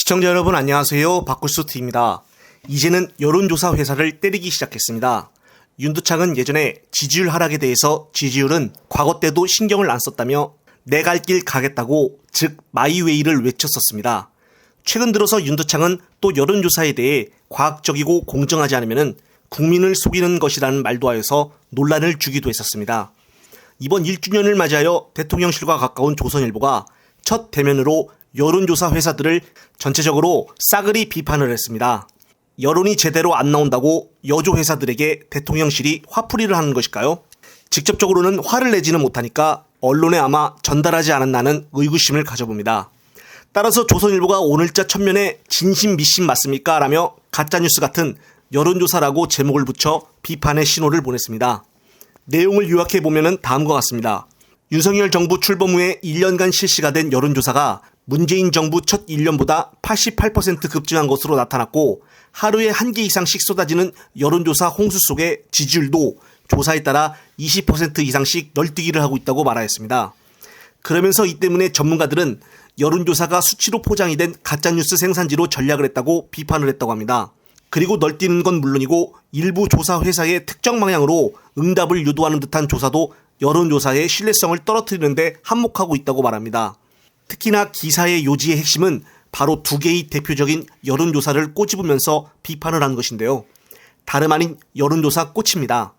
시청자 여러분 안녕하세요. 박구스TV입니다. 이제는 여론조사 회사를 때리기 시작했습니다. 윤두창은 예전에 지지율 하락에 대해서 지지율은 과거 때도 신경을 안 썼다며 내 갈 길 가겠다고 즉 마이웨이를 외쳤었습니다. 최근 들어서 윤두창은 또 여론조사에 대해 과학적이고 공정하지 않으면 국민을 속이는 것이라는 말도 하여서 논란을 주기도 했었습니다. 이번 1주년을 맞이하여 대통령실과 가까운 조선일보가 첫 대면으로 여론조사 회사들을 전체적으로 싸그리 비판을 했습니다. 여론이 제대로 안 나온다고 여조 회사들에게 대통령실이 화풀이를 하는 것일까요? 직접적으로는 화를 내지는 못하니까 언론에 아마 전달하지 않았나는 의구심을 가져봅니다. 따라서 조선일보가 오늘자 첫면에 진심 미심 맞습니까? 라며 가짜뉴스 같은 여론조사라고 제목을 붙여 비판의 신호를 보냈습니다. 내용을 요약해보면 다음과 같습니다. 윤석열 정부 출범 후에 1년간 실시가 된 여론조사가 문재인 정부 첫 1년보다 88% 급증한 것으로 나타났고 하루에 1개 이상씩 쏟아지는 여론조사 홍수 속에 지지율도 조사에 따라 20% 이상씩 널뛰기를 하고 있다고 말하였습니다. 그러면서 이 때문에 전문가들은 여론조사가 수치로 포장이 된 가짜뉴스 생산지로 전략을 했다고 비판을 했다고 합니다. 그리고 널뛰는 건 물론이고 일부 조사 회사의 특정 방향으로 응답을 유도하는 듯한 조사도 여론조사의 신뢰성을 떨어뜨리는 데 한몫하고 있다고 말합니다. 특히나 기사의 요지의 핵심은 바로 두 개의 대표적인 여론조사를 꼬집으면서 비판을 한 것인데요. 다름 아닌 여론조사 꽃입니다.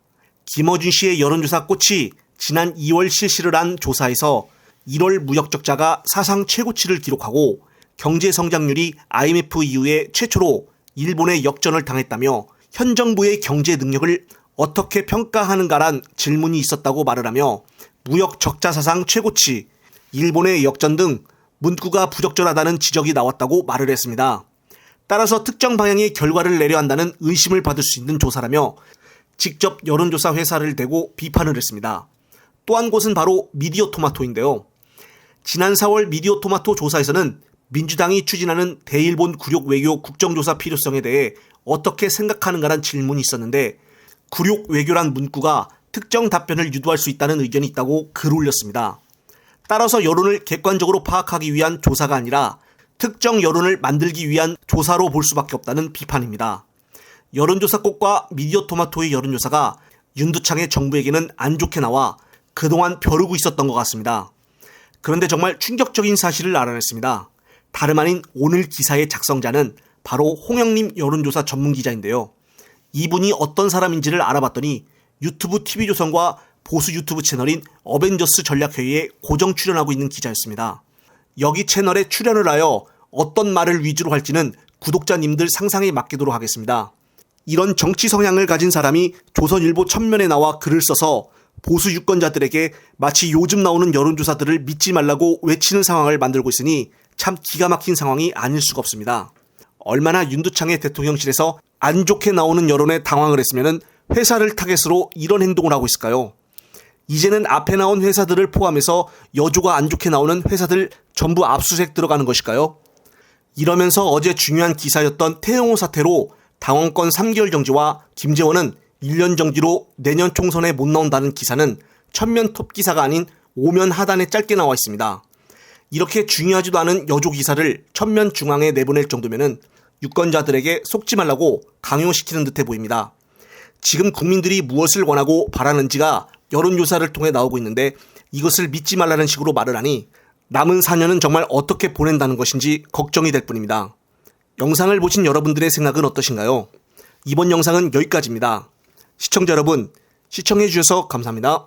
김어준 씨의 여론조사 꽃이 지난 2월 실시를 한 조사에서 1월 무역적자가 사상 최고치를 기록하고 경제 성장률이 IMF 이후에 최초로 일본의 역전을 당했다며 현 정부의 경제 능력을 어떻게 평가하는가란 질문이 있었다고 말을 하며 무역 적자 사상 최고치, 일본의 역전 등 문구가 부적절하다는 지적이 나왔다고 말을 했습니다. 따라서 특정 방향의 결과를 내려 한다는 의심을 받을 수 있는 조사라며 직접 여론조사 회사를 대고 비판을 했습니다. 또 한 곳은 바로 미디어토마토인데요. 지난 4월 미디어토마토 조사에서는 민주당이 추진하는 대일본 굴욕 외교 국정조사 필요성에 대해 어떻게 생각하는가란 질문이 있었는데 굴욕 외교란 문구가 특정 답변을 유도할 수 있다는 의견이 있다고 글을 올렸습니다. 따라서 여론을 객관적으로 파악하기 위한 조사가 아니라 특정 여론을 만들기 위한 조사로 볼 수밖에 없다는 비판입니다. 여론조사 꽃과 미디어토마토의 여론조사가 윤두창의 정부에게는 안 좋게 나와 그동안 벼르고 있었던 것 같습니다. 그런데 정말 충격적인 사실을 알아냈습니다. 다름 아닌 오늘 기사의 작성자는 바로 홍영림 여론조사 전문기자인데요. 이분이 어떤 사람인지를 알아봤더니 유튜브 TV조선과 보수 유튜브 채널인 어벤져스 전략회의에 고정 출연하고 있는 기자였습니다. 여기 채널에 출연을 하여 어떤 말을 위주로 할지는 구독자님들 상상에 맡기도록 하겠습니다. 이런 정치 성향을 가진 사람이 조선일보 첫면에 나와 글을 써서 보수 유권자들에게 마치 요즘 나오는 여론조사들을 믿지 말라고 외치는 상황을 만들고 있으니 참 기가 막힌 상황이 아닐 수가 없습니다. 얼마나 윤두창의 대통령실에서 안 좋게 나오는 여론에 당황을 했으면 회사를 타겟으로 이런 행동을 하고 있을까요? 이제는 앞에 나온 회사들을 포함해서 여조가 안 좋게 나오는 회사들 전부 압수수색 들어가는 것일까요? 이러면서 어제 중요한 기사였던 태영호 사태로 당원권 3개월 정지와 김재원은 1년 정지로 내년 총선에 못 나온다는 기사는 천면 톱 기사가 아닌 오면 하단에 짧게 나와 있습니다. 이렇게 중요하지도 않은 여조 기사를 천면 중앙에 내보낼 정도면은 유권자들에게 속지 말라고 강요시키는 듯해 보입니다. 지금 국민들이 무엇을 원하고 바라는지가 여론조사를 통해 나오고 있는데 이것을 믿지 말라는 식으로 말을 하니 남은 4년은 정말 어떻게 보낸다는 것인지 걱정이 될 뿐입니다. 영상을 보신 여러분들의 생각은 어떠신가요? 이번 영상은 여기까지입니다. 시청자 여러분, 시청해 주셔서 감사합니다.